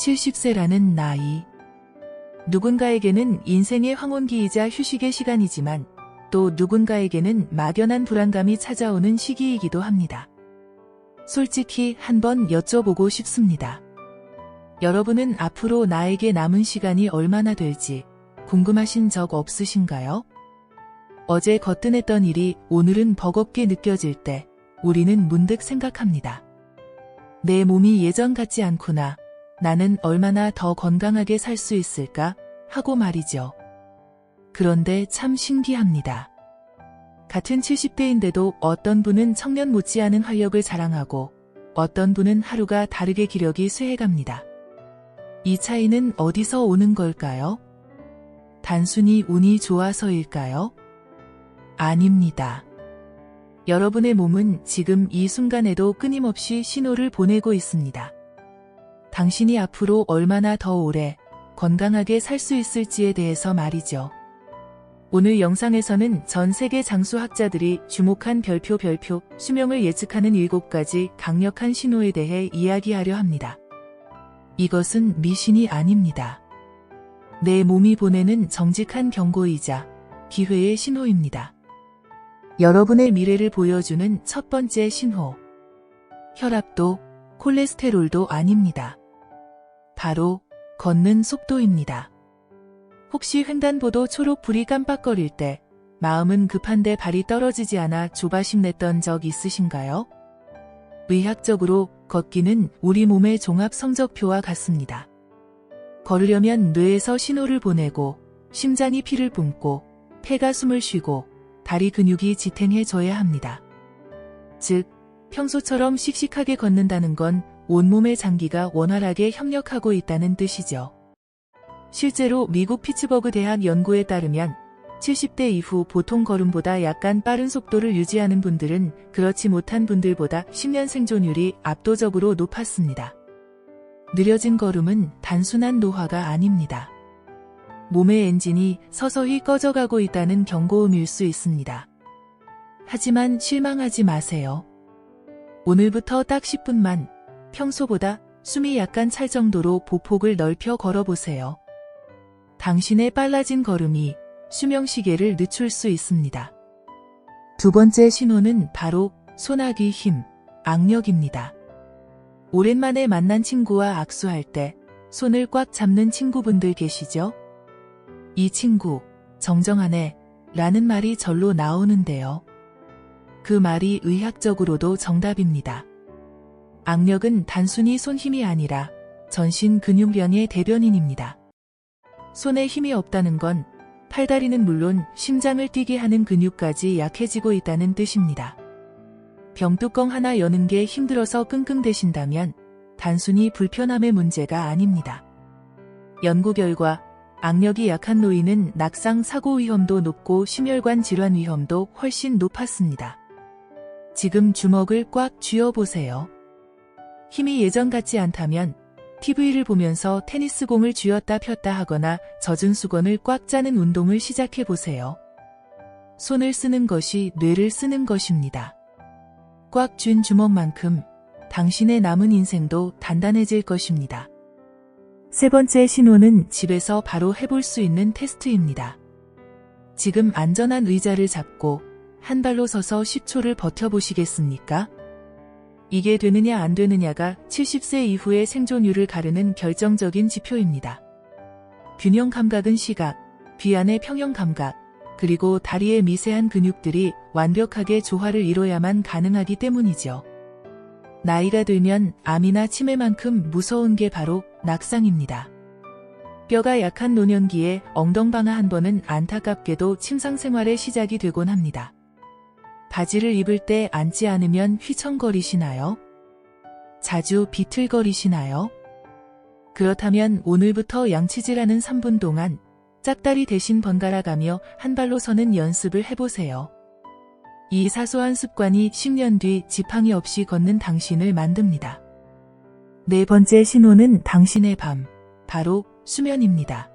70세라는 나이. 누군가에게는 인생의 황혼기이자 휴식의 시간이지만 또 누군가에게는 막연한 불안감이 찾아오는 시기이기도 합니다. 솔직히 한번 여쭤보고 싶습니다. 여러분은 앞으로 나에게 남은 시간이 얼마나 될지 궁금하신 적 없으신가요? 어제 거뜬했던 일이 오늘은 버겁게 느껴질 때 우리는 문득 생각합니다. 내 몸이 예전 같지 않구나. 나는 얼마나 더 건강하게 살 수 있을까? 하고 말이죠. 그런데 참 신기합니다. 같은 70대인데도 어떤 분은 청년 못지않은 활력을 자랑하고 어떤 분은 하루가 다르게 기력이 쇠해갑니다. 이 차이는 어디서 오는 걸까요? 단순히 운이 좋아서일까요? 아닙니다. 여러분의 몸은 지금 이 순간에도 끊임없이 신호를 보내고 있습니다. 당신이 앞으로 얼마나 더 오래 건강하게 살 수 있을지에 대해서 말이죠. 오늘 영상에서는 전 세계 장수학자들이 주목한 별표 수명을 예측하는 7가지 강력한 신호에 대해 이야기하려 합니다. 이것은 미신이 아닙니다. 내 몸이 보내는 정직한 경고이자 기회의 신호입니다. 여러분의 미래를 보여주는 첫 번째 신호. 혈압도 콜레스테롤도 아닙니다. 바로 걷는 속도입니다. 혹시 횡단보도 초록불이 깜빡거릴 때 마음은 급한데 발이 떨어지지 않아 조바심 냈던 적 있으신가요? 의학적으로 걷기는 우리 몸의 종합 성적표와 같습니다. 걸으려면 뇌에서 신호를 보내고 심장이 피를 뿜고 폐가 숨을 쉬고 다리 근육이 지탱해줘야 합니다. 즉, 평소처럼 씩씩하게 걷는다는 건 온몸의 장기가 원활하게 협력하고 있다는 뜻이죠. 실제로 미국 피츠버그 대학 연구에 따르면 70대 이후 보통 걸음보다 약간 빠른 속도를 유지하는 분들은 그렇지 못한 분들보다 10년 생존율이 압도적으로 높았습니다. 느려진 걸음은 단순한 노화가 아닙니다. 몸의 엔진이 서서히 꺼져가고 있다는 경고음일 수 있습니다. 하지만 실망하지 마세요. 오늘부터 딱 10분만 평소보다 숨이 약간 찰 정도로 보폭을 넓혀 걸어보세요. 당신의 빨라진 걸음이 수명시계를 늦출 수 있습니다. 두 번째 신호는 바로 소나기 힘, 악력입니다. 오랜만에 만난 친구와 악수할 때 손을 꽉 잡는 친구분들 계시죠? 이 친구, 정정하네 라는 말이 절로 나오는데요. 그 말이 의학적으로도 정답입니다. 악력은 단순히 손 힘이 아니라 전신 근육량의 대변인입니다. 손에 힘이 없다는 건 팔다리는 물론 심장을 뛰게 하는 근육까지 약해지고 있다는 뜻입니다. 병뚜껑 하나 여는 게 힘들어서 끙끙대신다면 단순히 불편함의 문제가 아닙니다. 연구 결과 악력이 약한 노인은 낙상 사고 위험도 높고 심혈관 질환 위험도 훨씬 높았습니다. 지금 주먹을 꽉 쥐어보세요. 힘이 예전 같지 않다면 TV를 보면서 테니스공을 쥐었다 폈다 하거나 젖은 수건을 꽉 짜는 운동을 시작해보세요. 손을 쓰는 것이 뇌를 쓰는 것입니다. 꽉 쥔 주먹만큼 당신의 남은 인생도 단단해질 것입니다. 세 번째 신호는 집에서 바로 해볼 수 있는 테스트입니다. 지금 안전한 의자를 잡고 한 발로 서서 10초를 버텨보시겠습니까? 이게 되느냐 안 되느냐가 70세 이후의 생존율을 가르는 결정적인 지표입니다. 균형 감각은 시각, 귀 안의 평형 감각, 그리고 다리의 미세한 근육들이 완벽하게 조화를 이뤄야만 가능하기 때문이죠. 나이가 들면 암이나 치매만큼 무서운 게 바로 낙상입니다. 뼈가 약한 노년기에 엉덩방아 한 번은 안타깝게도 침상 생활의 시작이 되곤 합니다. 바지를 입을 때 앉지 않으면 휘청거리시나요? 자주 비틀거리시나요? 그렇다면 오늘부터 양치질하는 3분 동안 짝다리 대신 번갈아 가며 한 발로 서는 연습을 해보세요. 이 사소한 습관이 10년 뒤 지팡이 없이 걷는 당신을 만듭니다. 네 번째 신호는 당신의 밤, 바로 수면입니다.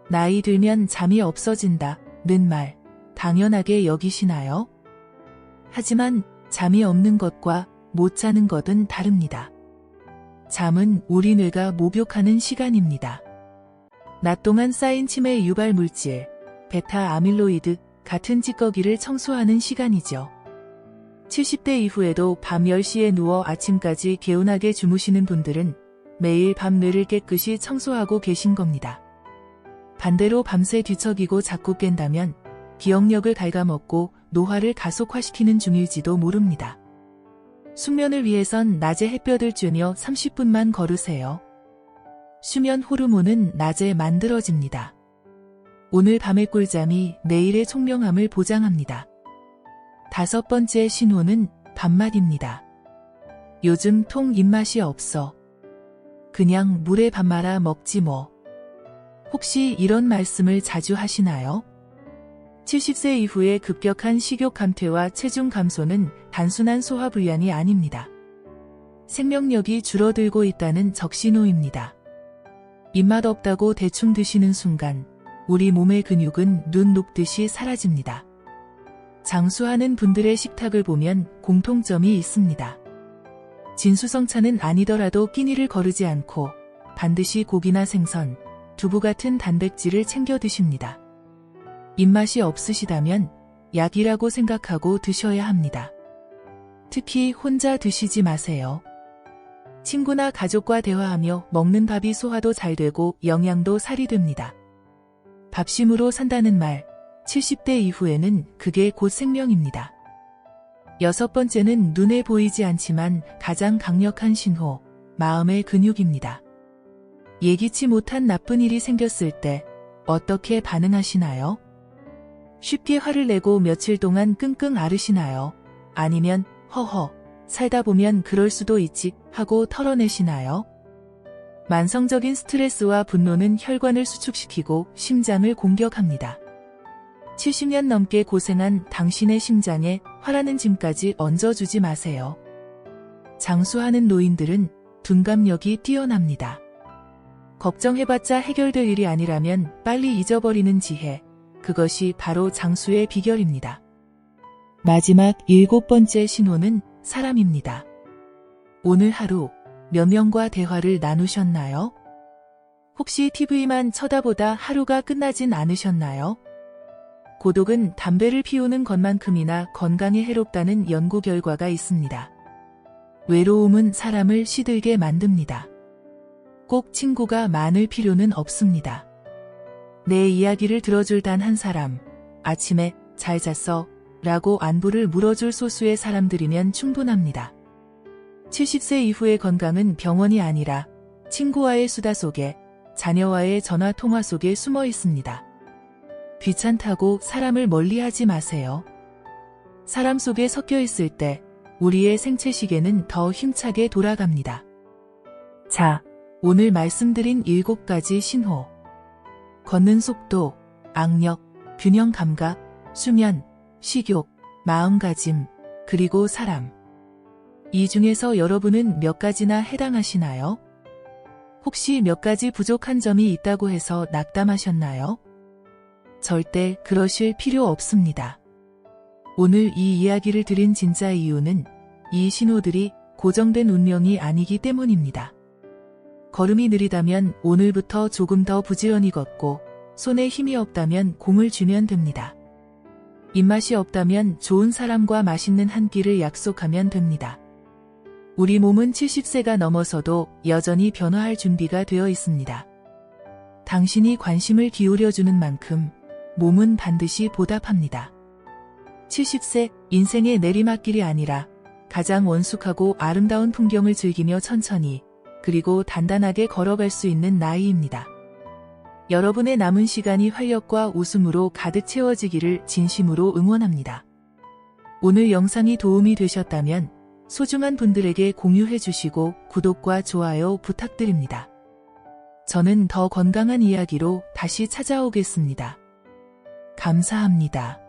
나이 들면 잠이 없어진다는 말, 당연하게 여기시나요? 하지만 잠이 없는 것과 못 자는 것은 다릅니다. 잠은 우리 뇌가 목욕하는 시간입니다. 낮 동안 쌓인 치매 유발 물질, 베타 아밀로이드 같은 찌꺼기를 청소하는 시간이죠. 70대 이후에도 밤 10시에 누워 아침까지 개운하게 주무시는 분들은 매일 밤 뇌를 깨끗이 청소하고 계신 겁니다. 반대로 밤새 뒤척이고 자꾸 깬다면 기억력을 갉아먹고 노화를 가속화시키는 중일지도 모릅니다. 숙면을 위해선 낮에 햇볕을 쬐며 30분만 걸으세요. 수면 호르몬은 낮에 만들어집니다. 오늘 밤의 꿀잠이 내일의 총명함을 보장합니다. 5번째 신호는 밥맛입니다. 요즘 통 입맛이 없어. 그냥 물에 밥 말아 먹지 뭐. 혹시 이런 말씀을 자주 하시나요? 70세 이후의 급격한 식욕 감퇴와 체중 감소는 단순한 소화불량이 아닙니다. 생명력이 줄어들고 있다는 적신호입니다. 입맛 없다고 대충 드시는 순간 우리 몸의 근육은 눈 녹듯이 사라집니다. 장수하는 분들의 식탁을 보면 공통점이 있습니다. 진수성찬은 아니더라도 끼니를 거르지 않고 반드시 고기나 생선, 두부 같은 단백질을 챙겨 드십니다. 입맛이 없으시다면 약이라고 생각하고 드셔야 합니다. 특히 혼자 드시지 마세요. 친구나 가족과 대화하며 먹는 밥이 소화도 잘 되고 영양도 살이 됩니다. 밥심으로 산다는 말, 70대 이후에는 그게 곧 생명입니다. 6번째는 눈에 보이지 않지만 가장 강력한 신호, 마음의 근육입니다. 예기치 못한 나쁜 일이 생겼을 때 어떻게 반응하시나요? 쉽게 화를 내고 며칠 동안 끙끙 앓으시나요? 아니면 허허, 살다 보면 그럴 수도 있지 하고 털어내시나요? 만성적인 스트레스와 분노는 혈관을 수축시키고 심장을 공격합니다. 70년 넘게 고생한 당신의 심장에 화라는 짐까지 얹어주지 마세요. 장수하는 노인들은 둔감력이 뛰어납니다. 걱정해봤자 해결될 일이 아니라면 빨리 잊어버리는 지혜, 그것이 바로 장수의 비결입니다. 마지막 7번째 신호는 사람입니다. 오늘 하루 몇 명과 대화를 나누셨나요? 혹시 TV만 쳐다보다 하루가 끝나진 않으셨나요? 고독은 담배를 피우는 것만큼이나 건강에 해롭다는 연구 결과가 있습니다. 외로움은 사람을 시들게 만듭니다. 꼭 친구가 많을 필요는 없습니다. 내 이야기를 들어줄 단 한 사람, 아침에 잘 잤어? 라고 안부를 물어줄 소수의 사람들이면 충분합니다. 70세 이후의 건강은 병원이 아니라 친구와의 수다 속에, 자녀와의 전화 통화 속에 숨어 있습니다. 귀찮다고 사람을 멀리하지 마세요. 사람 속에 섞여 있을 때 우리의 생체 시계는 더 힘차게 돌아갑니다. 자, 오늘 말씀드린 7가지 신호. 걷는 속도, 악력, 균형 감각, 수면, 식욕, 마음가짐, 그리고 사람. 이 중에서 여러분은 몇 가지나 해당하시나요? 혹시 몇 가지 부족한 점이 있다고 해서 낙담하셨나요? 절대 그러실 필요 없습니다. 오늘 이 이야기를 드린 진짜 이유는 이 신호들이 고정된 운명이 아니기 때문입니다. 걸음이 느리다면 오늘부터 조금 더 부지런히 걷고, 손에 힘이 없다면 공을 주면 됩니다. 입맛이 없다면 좋은 사람과 맛있는 한 끼를 약속하면 됩니다. 우리 몸은 70세가 넘어서도 여전히 변화할 준비가 되어 있습니다. 당신이 관심을 기울여주는 만큼 몸은 반드시 보답합니다. 70세, 인생의 내리막길이 아니라 가장 원숙하고 아름다운 풍경을 즐기며 천천히, 그리고 단단하게 걸어갈 수 있는 나이입니다. 여러분의 남은 시간이 활력과 웃음으로 가득 채워지기를 진심으로 응원합니다. 오늘 영상이 도움이 되셨다면 소중한 분들에게 공유해 주시고 구독과 좋아요 부탁드립니다. 저는 더 건강한 이야기로 다시 찾아오겠습니다. 감사합니다.